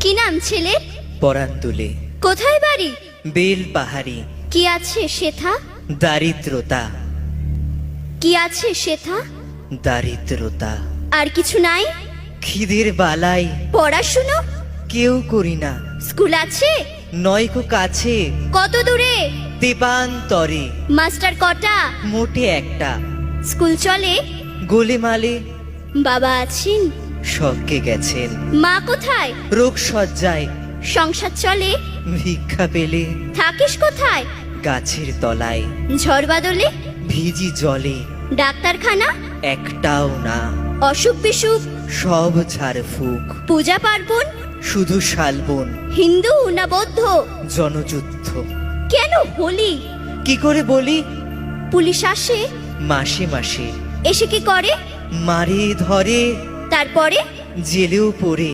কি নাম ছেলে? পরান তুলে কোথায় বাড়ি? বেল পাহাড়ি। কি আছে সেথা? দারিদ্রতা, কি আছে সেথা? দারিদ্রতা। আর কিছু নাই? খিদের বালাই পড়াশুনো? কেউ করি না। স্কুল আছে? নয়কো কাছে কত দূরে? দেবান্তরে। মাস্টার কটা? মোটে একটা। স্কুল চলে? গোলেমালে বাবা আছেন? স্বর্গে গেছেন। মা কোথায়? রোগ সজ্জায় সংসার চলে? ভিক্ষা পেলে থাকিস কোথায়? গাছের তলায়। ঝড় বাদলে? ভিজি জলে ডাক্তারখানা? একটাও না। অসুখ বিসুখ? সব ঝাড় ফুক। পূজা পার্বণ? শুধু শালবন। হিন্দু না বৌদ্ধ? জনযুদ্ধ। কেন হোলি? কি করে বলি? পুলিশ আসে? মাসে মাসে এসে কি করে? মারে ধরে, তারপরে? জেলেও পড়ে।